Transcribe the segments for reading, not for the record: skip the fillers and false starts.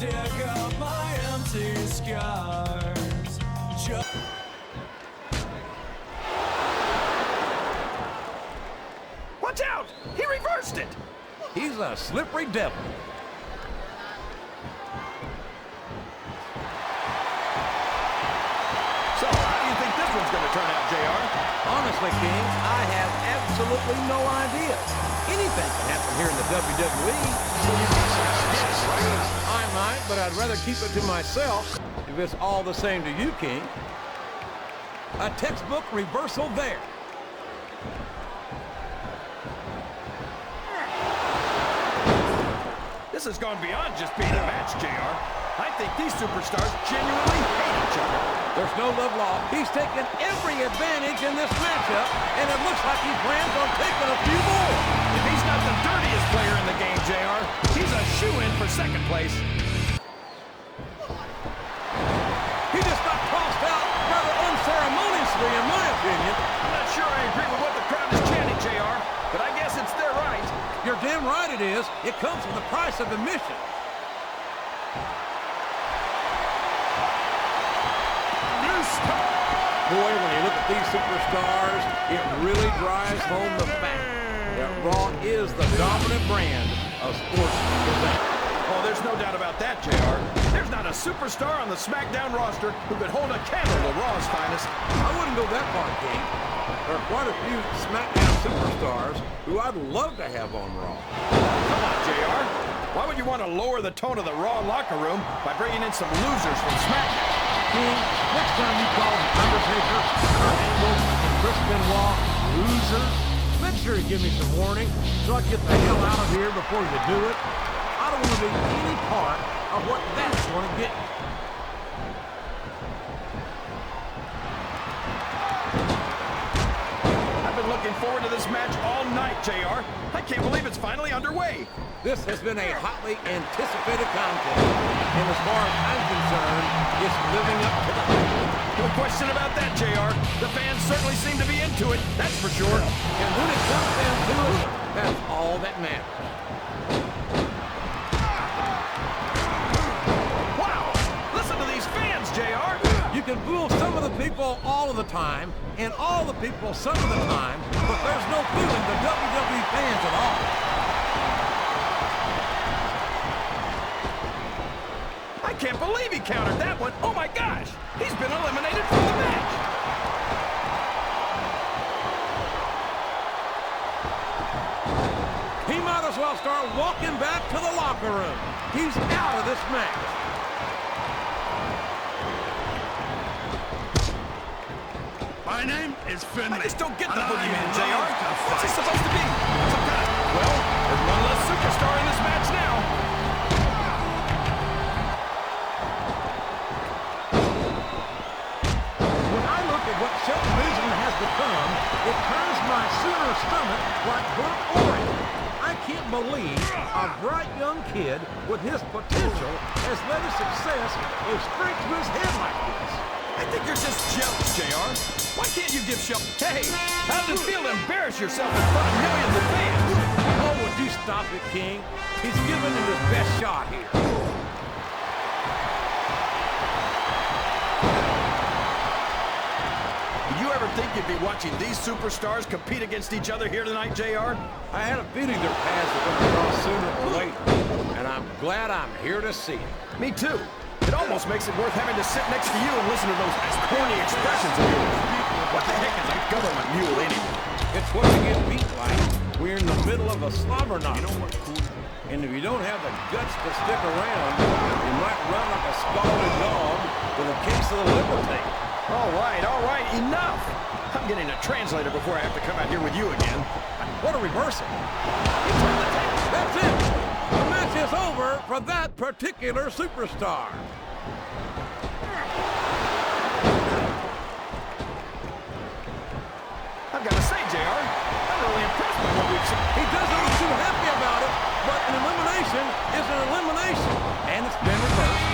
dig up my empty scars. Watch out! He reversed it! He's a slippery devil. So, how do you think this one's going to turn out, JR? Honestly, King, I have absolutely no idea. Anything can happen here in the WWE. I might, but I'd rather keep it to myself if it's all the same to you, King. A textbook reversal there. This has gone beyond just being a match, JR. I think these superstars genuinely hate each other. There's no love lost. He's taken every advantage in this matchup, and it looks like he plans on taking a few more. If he's not the dirtiest player in the game, JR, he's a shoo-in for second place. He just got tossed out rather unceremoniously, in my opinion. I'm not sure I agree with what the crowd is chanting, JR, but I guess it's their right. You're damn right it is. It comes with the price of admission. Boy, when you look at these superstars, it really drives home the fact that Raw is the dominant brand of sports entertainment. Oh, there's no doubt about that, JR. There's not a superstar on the SmackDown roster who could hold a candle to Raw's finest. I wouldn't go that far, King. There are quite a few SmackDown superstars who I'd love to have on Raw. Come on, JR. Why would you want to lower the tone of the Raw locker room by bringing in some losers from SmackDown? King, next time you call The Undertaker, Kurt Angle, and Chris Benoit losers, make sure you give me some warning so I can get the hell out of here before you do it. I don't want to be any part of what that's going to get me. I've been looking forward to this match all night, JR. I can't believe it's finally underway. This has been a hotly anticipated contest, and as far as I'm concerned, it's living up to the hype. No question about that, JR. The fans certainly seem to be into it, that's for sure. And when it comes down to it, that's all that matters. Wow! Listen to these fans, JR! You can fool some of the people all of the time, and all the people some of the time, but there's no fooling the WWE fans at all. I can't believe he countered that one. Oh my gosh! He's been eliminated from the match! He might as well start walking back to the locker room. He's out of this match. My name is Finley. I just don't get the boogeyman, JR. What's he supposed to be? Some kind of... Well, there's one less superstar in this match now. When I look at what television has become, it turns my Sooner stomach like burnt orange. I can't believe a bright young kid with his potential has let his success go straight to his head like this. I think you're just jealous, JR. Why can't you give Shelby... Hey, how does it feel to embarrass yourself in front of millions of fans? Oh, would you stop it, King? He's giving it his best shot here. Did you ever think you'd be watching these superstars compete against each other here tonight, JR? I had a feeling their paths were going to cross sooner or later, and I'm glad I'm here to see it. Me too. It almost makes it worth having to sit next to you and listen to those corny expressions of yours. What the heck is a government mule anyway? It's what you get beat like. We're in the middle of a slobber knot. And if you don't have the guts to stick around, you might run like a scalded dog with a case of the liver tape. All right, enough! I'm getting a translator before I have to come out here with you again. What a reversal. That's it. The match is over for that particular superstar. I've got to say, JR, I'm really impressed by what we've seen. He doesn't look too happy about it, but an elimination is an elimination, and it's been reversed.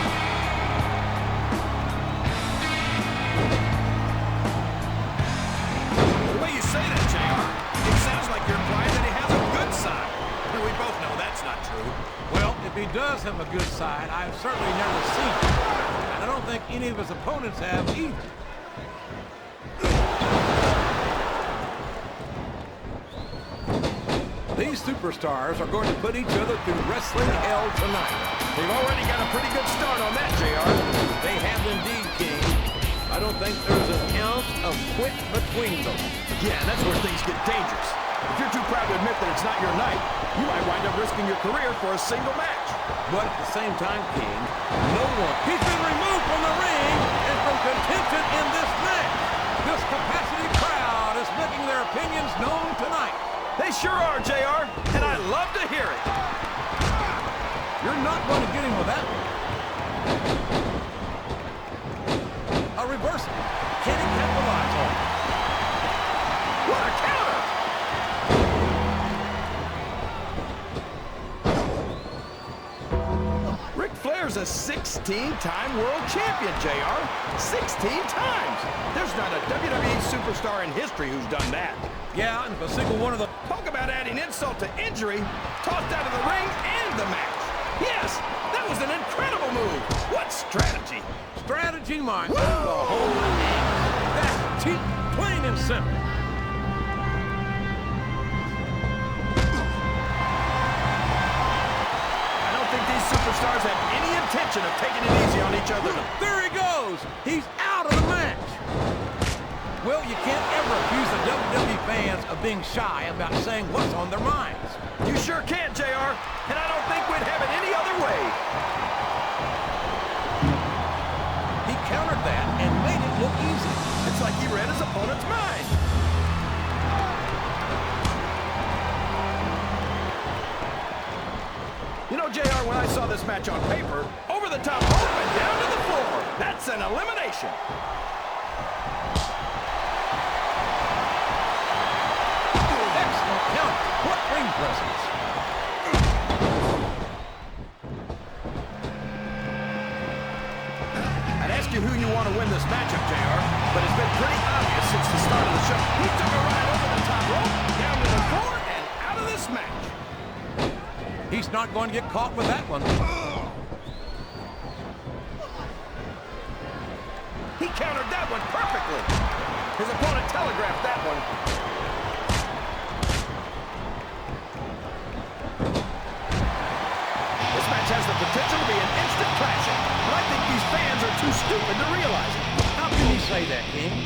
The way you say that, JR, it sounds like you're implying that he has a good side. And we both know that's not true. Well, if he does him a good side. I've certainly never seen it. And I don't think any of his opponents have either. These superstars are going to put each other through wrestling hell tonight. They've already got a pretty good start on that, JR. They have indeed, King. I don't think there's an ounce of quit between them. Yeah, and that's where things get dangerous. If you're too proud to admit that it's not your night, you might wind up risking your career for a single match. But at the same time, King, no one... He's been removed from the ring and from contention in this match. This capacity crowd is making their opinions known tonight. They sure are, JR, and I love to hear it. You're not going to get him with that one. A reversal. Can he capitalize on it? What a counter! Ric Flair's a 16-time world champion, JR. 16 times! There's not a WWE superstar in history who's done that. Yeah, and if a single one of the... Talk about adding insult to injury. Tossed out of the ring and the match. Yes, that was an incredible move. What strategy? Strategy might own the whole thing. That's cheap, plain and simple. I don't think these superstars have any intention of taking it easy on each other. There he goes. He's out of the match. Well, you can't ever accuse the WWE fans of being shy about saying what's on their minds. You sure can, JR, and I don't think we'd have it any other way. He countered that and made it look easy. It's like he read his opponent's mind. You know, JR, when I saw this match on paper, over the top rope and down to the floor. That's an elimination. What ring presence? I'd ask you who you want to win this matchup, JR, but it's been pretty obvious since the start of the show. He took a ride over the top rope, down to the floor, and out of this match. He's not going to get caught with that one. He countered that one perfectly. His opponent telegraphed that one. This match has the potential to be an instant classic, but I think these fans are too stupid to realize it. How can you say that, King?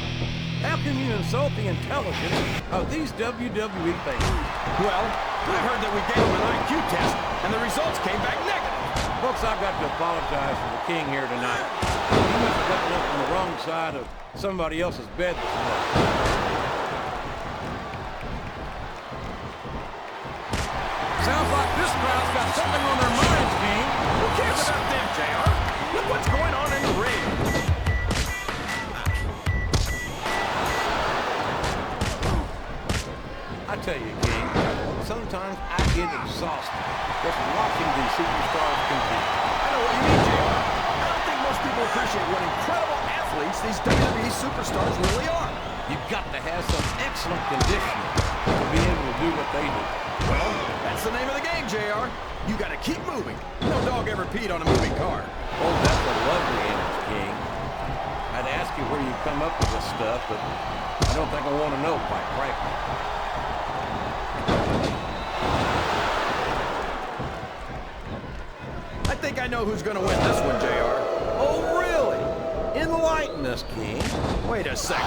How can you insult the intelligence of these WWE fans? Well, I heard that we gave them an IQ test, and the results came back negative. Folks, I've got to apologize for the King here tonight. He must have gotten up on the wrong side of somebody else's bed this morning. Sounds like this crowd's got something on their minds, King. Who cares about them, JR? Look what's going on in the ring. I tell you, King, sometimes I get exhausted just watching these superstars compete. I know what you mean, JR. I don't think most people appreciate what incredible athletes these WWE superstars really are. You've got to have some excellent conditioning to be able to do what they do. Well, that's the name of the game, JR. You gotta keep moving. No dog ever peed on a moving car. Oh, that's a lovely image, King. I'd ask you where you come up with this stuff, but I don't think I want to know, quite frankly. I think I know who's gonna win this one, JR. Oh, really? Enlighten us, King. Wait a second.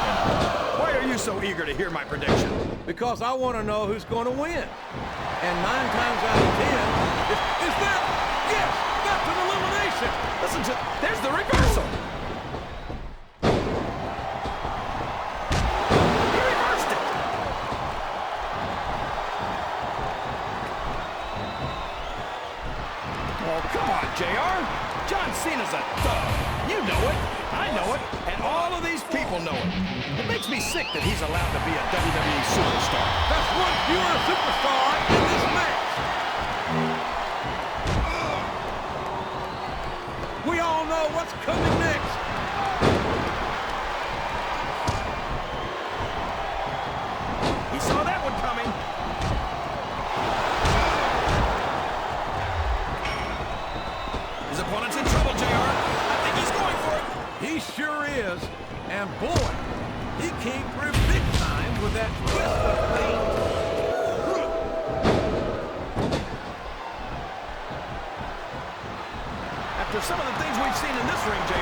Why are you so eager to hear my prediction? Because I want to know who's going to win. And 9 times out of 10, is that? Yes, that's an elimination. Listen to, there's the reversal. He reversed it. Oh, come on, JR. John Cena's a thug. You know it. I know it. And all of these people know it. It makes me sick that he's allowed to be a WWE superstar. That's one fewer superstar in this match. We all know what's coming next. He saw that one coming. His opponent's in trouble, JR. I think he's going for it. He sure is. And boy, he came through big time with that twist of fate. After some of the things we've seen in this ring, JR,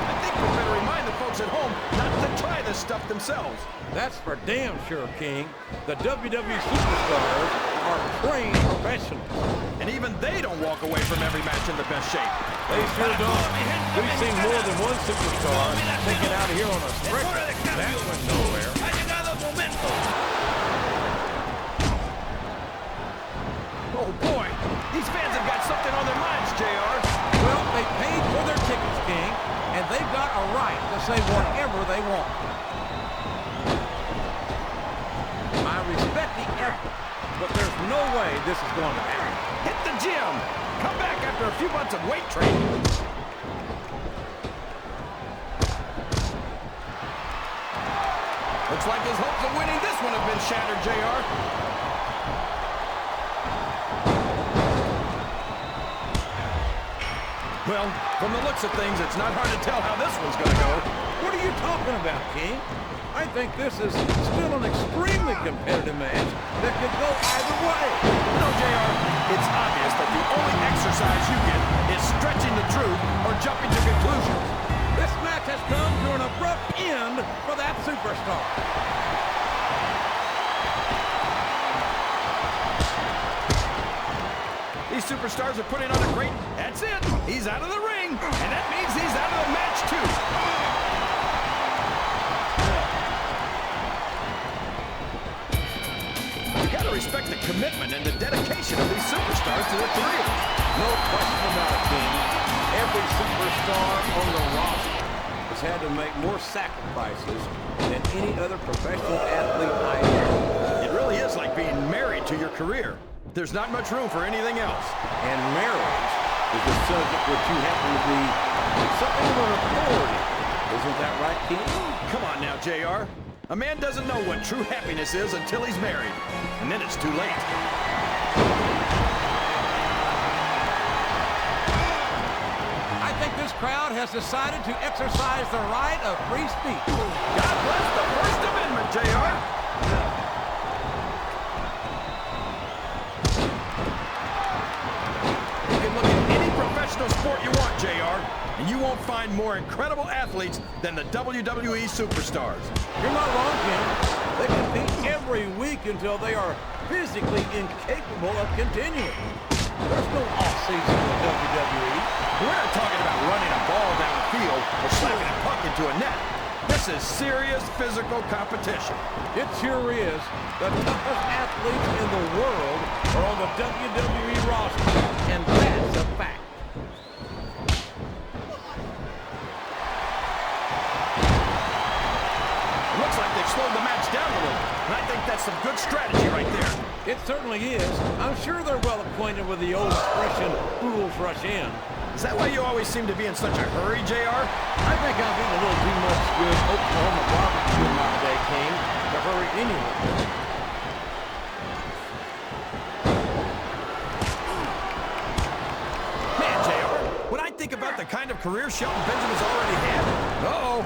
I think we better remind the folks at home not to try this stuff themselves. That's for damn sure, King. The WWE superstars are trained professionals. And even they don't walk away from every match in the best shape. They sure don't. We've seen more than one superstar taken out of here on a stretcher. That went nowhere. Oh, boy. These fans have got something on their minds, JR. Well, they paid for their tickets, King, and they've got a right to say whatever they want. I respect the effort, but there's no way this is going to happen. Hit the gym. Come back after a few months of weight training. Looks like his hopes of winning this one have been shattered, JR. Well, from the looks of things, it's not hard to tell how this one's going to go. What are you talking about, King? I think this is still an extremely competitive match that could go either way. No, JR, it's obvious that the only exercise you get is stretching the truth or jumping to conclusions. This match has come to an abrupt end for that superstar. These superstars are putting on a great... That's it. He's out of the ring. And that means he's out of the match, too. You got to respect the commitment and the dedication of these superstars to their careers. No question about it, King. Every superstar on the roster has had to make more sacrifices than any other professional athlete I know. It really is like being married to your career. There's not much room for anything else. And marriage is the subject which you happen to be something of an authority. Isn't that right, King? Come on now, JR. A man doesn't know what true happiness is until he's married. And then it's too late. I think this crowd has decided to exercise the right of free speech. God bless the First Amendment, JR. Sport you want, JR, and you won't find more incredible athletes than the WWE superstars. You're not wrong, King. They compete every week until they are physically incapable of continuing. There's no off-season in the WWE. We're not talking about running a ball down the field or slapping a puck into a net. This is serious physical competition. It sure is. The toughest athletes in the world are on the WWE roster, and that's a fact. Looks like they've slowed the match down a little, and I think that's some good strategy right there. It certainly is. I'm sure they're well acquainted with the old expression, fools rush in. Is that why you always seem to be in such a hurry, JR? I think I've eaten a little too much good Oklahoma barbecue in my day, King, to hurry anyway. Man, JR, when I think about the kind of career Shelton Benjamin's already had, uh-oh,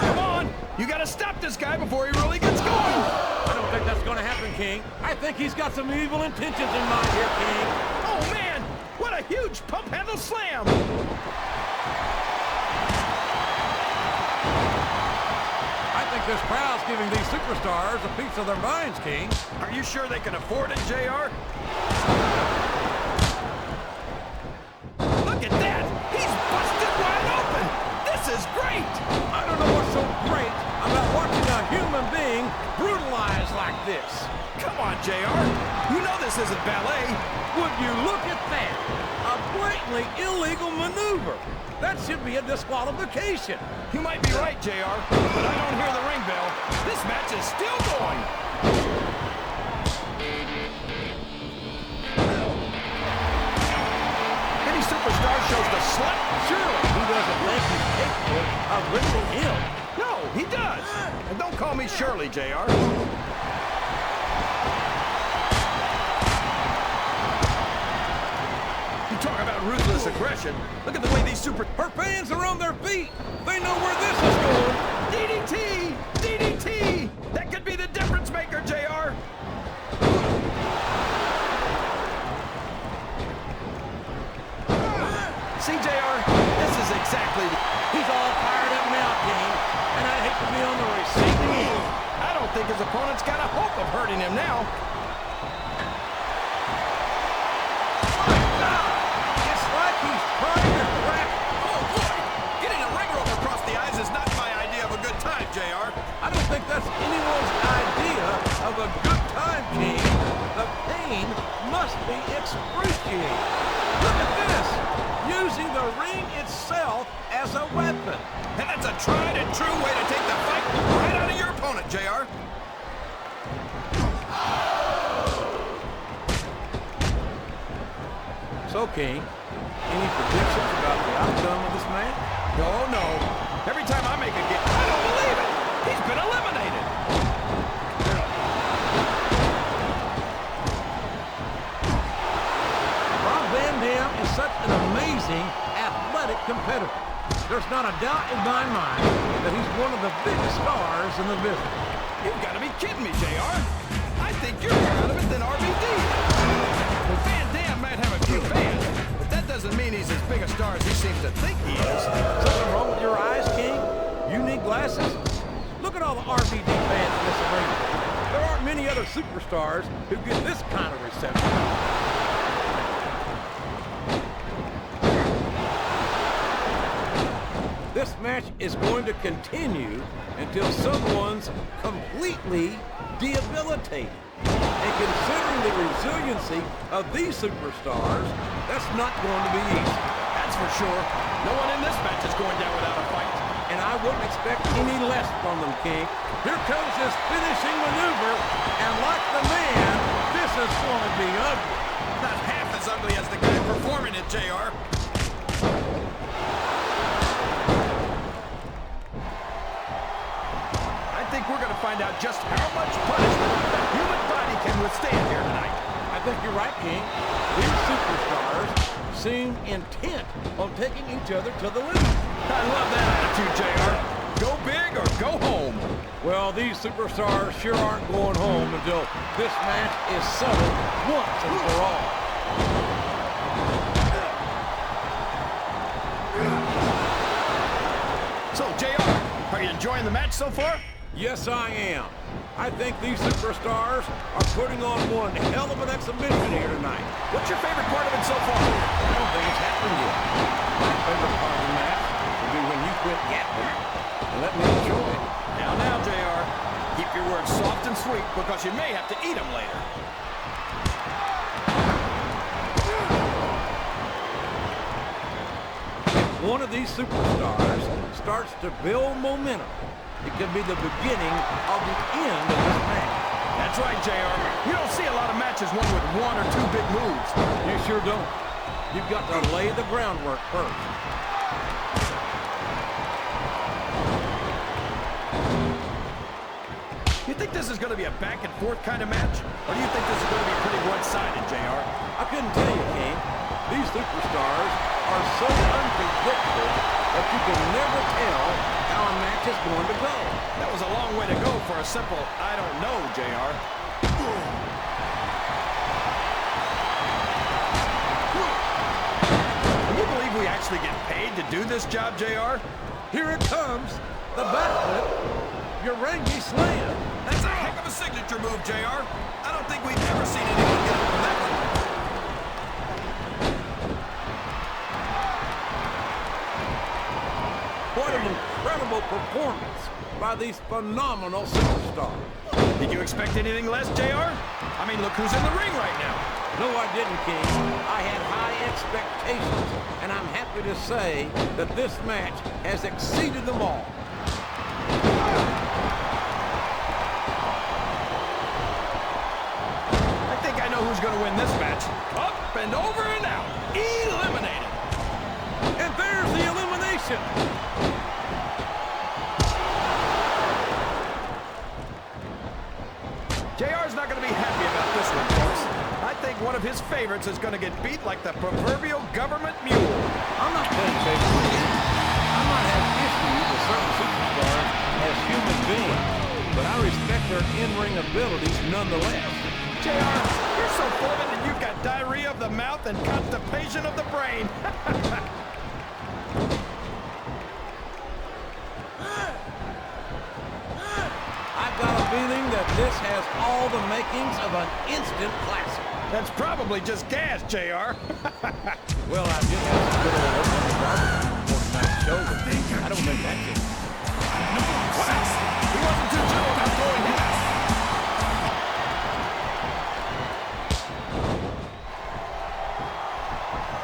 come on, you gotta stop this guy before he really gets going. I don't think that's gonna happen, King. I think he's got some evil intentions in mind here, King. Oh, man, what a huge pump handle slam. I think this crowd's giving these superstars a piece of their minds, King. Are you sure they can afford it, JR? Look at that! He's busted wide open! This is great! I don't know what's so great about watching a human being brutalized like this. Come on, JR. You know this isn't ballet. Would you look at that? A blatantly illegal maneuver. That should be a disqualification. You might be right, JR, but I don't hear the ring bell. This match is still going. Any superstar shows the slut? Surely he doesn't think he's capable of ripping him. No, he does. And don't call me Shirley, JR. You talk about ruthless aggression. Look at the way these Her fans are on their feet. They know where this is going. DDT! DDT! That could be the difference maker, JR. See, JR, this is exactly... He's all fired up now, King, and I'd hate to be on the receiving end. I don't think his opponent's got a hope of hurting him now. My God! It's like he's trying to crack. Oh, boy! Getting a ring rope across the eyes is not my idea of a good time, JR. I don't think that's anyone's idea of a good time, King. The pain must be excruciating. Look at this! Using the ring itself as a weapon. And that's a tried and true way to take the fight right out of your opponent, JR. So, King, any predictions about the outcome of this match? No. Every time I make a game, I don't believe it. He's been eliminated. Rob Van Dam is such an amazing athletic competitor. There's not a doubt in my mind that he's one of the biggest stars in the business. You've got to be kidding me, JR. I think you're more out of it than RVD. Well, Van Dam might have a few fans, but that doesn't mean he's as big a star as he seems to think he is. Something wrong with your eyes, King? You need glasses? Look at all the RVD fans in this arena. There aren't many other superstars who get this kind of reception. This match is going to continue until someone's completely debilitated. And considering the resiliency of these superstars, that's not going to be easy. That's for sure. No one in this match is going down without a fight. And I wouldn't expect any less from them, King. Here comes his finishing maneuver, and like the man, this is going to be ugly. Not half as ugly as the guy performing it, JR. I think we're going to find out just how much punishment the human body can withstand here tonight. I think you're right, King. These superstars seem intent on taking each other to the limit. I love that attitude, JR. Go big or go home. Well, these superstars sure aren't going home until this match is settled once and for all. So, JR, are you enjoying the match so far? Yes, I am. I think these superstars are putting on one hell of an exhibition here tonight. What's your favorite part of it so far? I don't think it's happened yet. My favorite part of the match will be when you quit yapping and let me enjoy it. Now, JR. Keep your words soft and sweet because you may have to eat them later. If one of these superstars starts to build momentum, it could be the beginning of the end of this match. That's right, JR. You don't see a lot of matches won with one or two big moves. You sure don't. You've got to lay the groundwork first. You think this is going to be a back-and-forth kind of match? Or do you think this is going to be pretty one-sided, JR? I couldn't tell you, King. These superstars are so unpredictable that you can never tell how a match is going to go. That was a long way to go for a simple, I don't know, JR. Can you believe we actually get paid to do this job, JR? Here it comes. The backflip. Urangi slam. That's a heck of a signature move, JR. I don't think we've ever seen anyone get up from that one. What an incredible performance by these phenomenal superstars. Did you expect anything less, JR? I mean, look who's in the ring right now. No, I didn't, King. I had high expectations, and I'm happy to say that this match has exceeded them all. I think I know who's going to win this match. Up and over and out. Eliminated. And there's the elimination. JR's not going to be happy about this one, folks. I think one of his favorites is going to get beat like the proverbial government mule. I'm not playing favorites. I might have issues with certain superstars as human beings, but I respect their in-ring abilities nonetheless. JR, you're so full of it that you've got diarrhea of the mouth and constipation of the brain. I've got a feeling that this has all the makings of an instant classic. That's probably just gas, JR. Well, I did have some good old opening garbage before tonight's show, but I don't think that's it. Wow, he wasn't too sure about going down.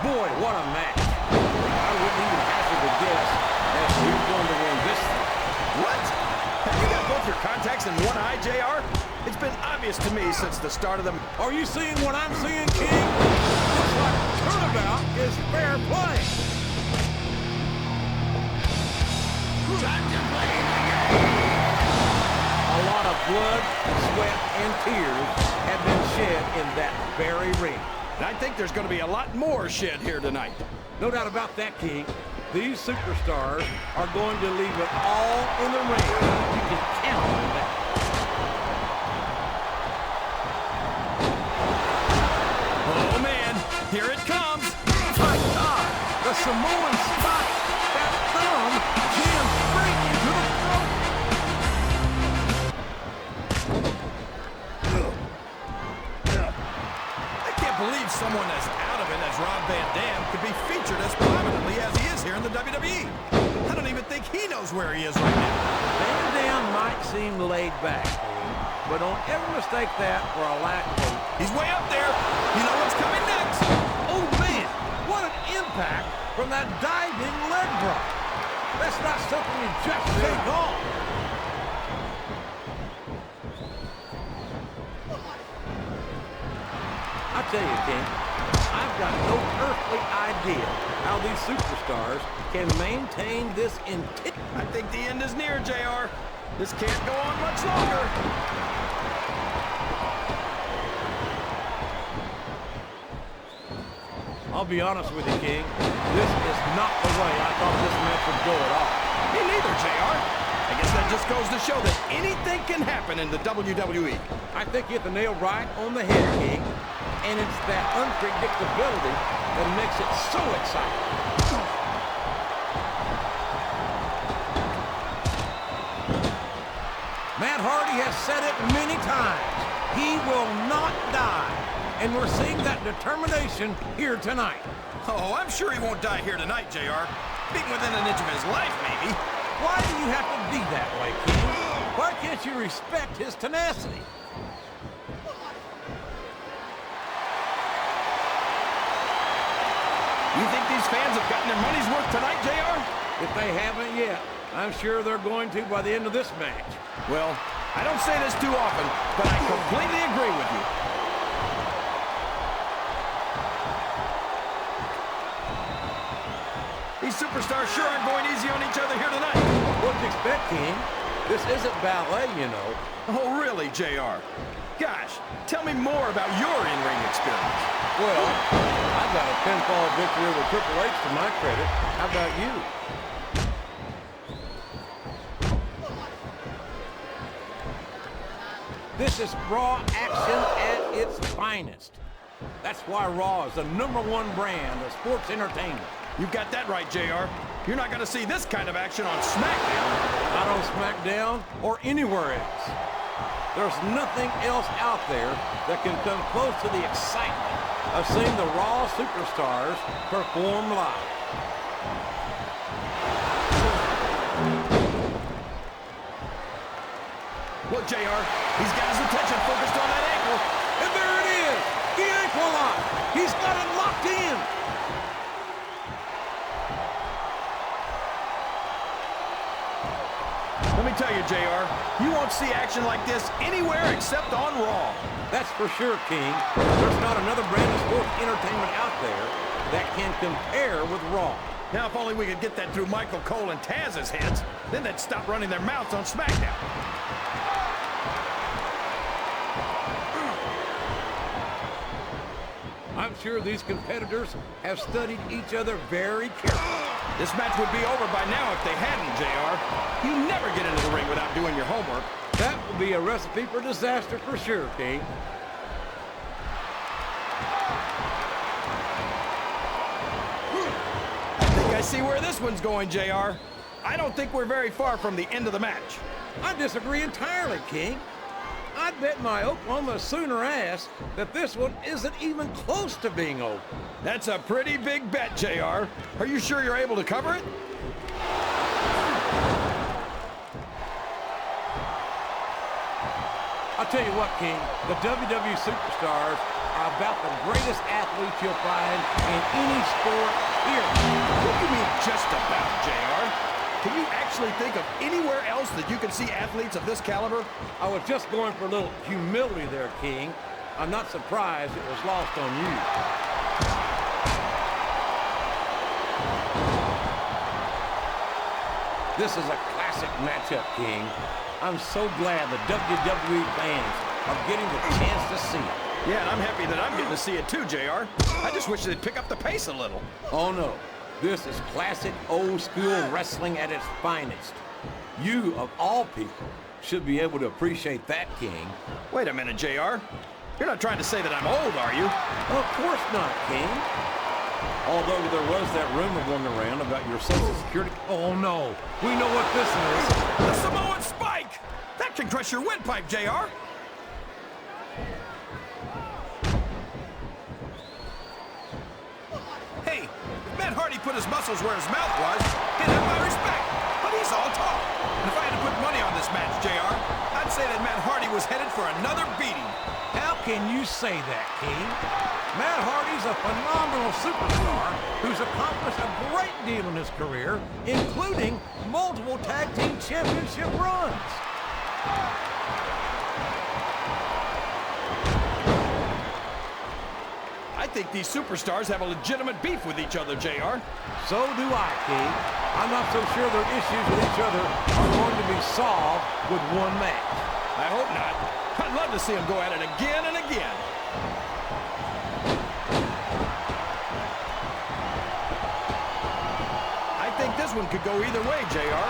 Boy, what a match. I wouldn't even hazard a guess as to who's going to win this thing. What? Have you got both your contacts in one eye, JR? It's been obvious to me since the start of the... Are you seeing what I'm seeing, King? Looks like turnabout is fair play. A lot of blood, sweat, and tears have been shed in that very ring. And I think there's going to be a lot more shed here tonight. No doubt about that, King. These superstars are going to leave it all in the ring. You can count on that. Oh, man. Here it comes. My God, the Samoan spike. That thumb jammed straight into the throat. I can't believe someone as out of it as Rob Van Dam could be featured as prominently as he is here in the WWE. I don't even think he knows where he is right now. Van Dam might seem laid back, but don't ever mistake that for a lack of hope. He's way up there. You know what's coming next. Oh, man, what an impact from that diving leg drop. That's not something you just take off. I tell you, King, I've got no earthly idea how these superstars can maintain this intensity. I think the end is near, JR. This can't go on much longer. I'll be honest with you, King. This is not the way I thought this match would go at all. Me neither, JR. I guess that just goes to show that anything can happen in the WWE. I think you hit the nail right on the head, King. And it's that unpredictability that makes it so exciting. Matt Hardy has said it many times. He will not die. And we're seeing that determination here tonight. Oh, I'm sure he won't die here tonight, JR. Being within an inch of his life, maybe. Why do you have to be that way, King? Why can't you respect his tenacity? You think these fans have gotten their money's worth tonight, JR? If they haven't yet, I'm sure they're going to by the end of this match. Well, I don't say this too often, but I completely agree with you. These superstars sure aren't going easy on each other here tonight. What do you expect, King? This isn't ballet, you know. Oh, really, JR? Gosh, tell me more about your in-ring experience. Well, I got a pinfall victory over Triple H to my credit. How about you? This is Raw action at its finest. That's why Raw is the #1 brand of sports entertainment. You got that right, JR. You're not going to see this kind of action on SmackDown. Not on SmackDown or anywhere else. There's nothing else out there that can come close to the excitement of seeing the Raw superstars perform live. Look, JR, he's got his attention focused on that ankle. And there it is, the ankle lock. He's got it locked in. Let me tell you, JR, you won't see action like this anywhere except on Raw. That's for sure, King. There's not another brand of sports entertainment out there that can compare with Raw. Now, if only we could get that through Michael Cole and Taz's heads, then they'd stop running their mouths on SmackDown. I'm sure these competitors have studied each other very carefully. This match would be over by now if they hadn't, JR. You never get into the ring without doing your homework. That will be a recipe for disaster for sure, King. I see where this one's going, JR. I don't think we're very far from the end of the match. I disagree entirely, King. I'd bet my Oklahoma Sooner ass that this one isn't even close to being over. That's a pretty big bet, JR. Are you sure you're able to cover it? I'll tell you what, King, the WWE Superstars are about the greatest athletes you'll find in any sport here. What do you mean just about, JR? Can you actually think of anywhere else that you can see athletes of this caliber? I was just going for a little humility there, King. I'm not surprised it was lost on you. This is a classic matchup, King. I'm so glad the WWE fans are getting the chance to see it. Yeah, and I'm happy that I'm getting to see it too, JR. I just wish they'd pick up the pace a little. Oh, no. This is classic old-school wrestling at its finest. You, of all people, should be able to appreciate that, King. Wait a minute, JR. You're not trying to say that I'm old, are you? Of course not, King. Although there was that rumor going around about your Social Security. Oh, no. We know what this is. The Samoan Spike! That can crush your windpipe, JR. Hey, if Matt Hardy put his muscles where his mouth was, he'd have my respect. But he's all talk. And if I had to put money on this match, JR, I'd say that Matt Hardy was headed for another beating. How can you say that, King? Matt Hardy's a phenomenal superstar who's accomplished a great deal in his career, including multiple tag team championship runs. I think these superstars have a legitimate beef with each other, JR. So do I, King. I'm not so sure their issues with each other are going to be solved with one match. I hope not. I'd love to see them go at it again and again. I think this one could go either way, JR.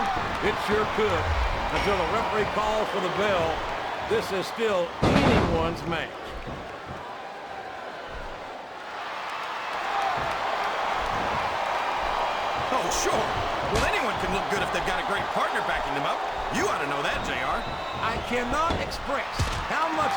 It sure could. Until the referee calls for the bell, this is still anyone's match. Oh, sure. Well, anyone can look good if they've got a great partner backing them up. You ought to know that, JR. I cannot express how much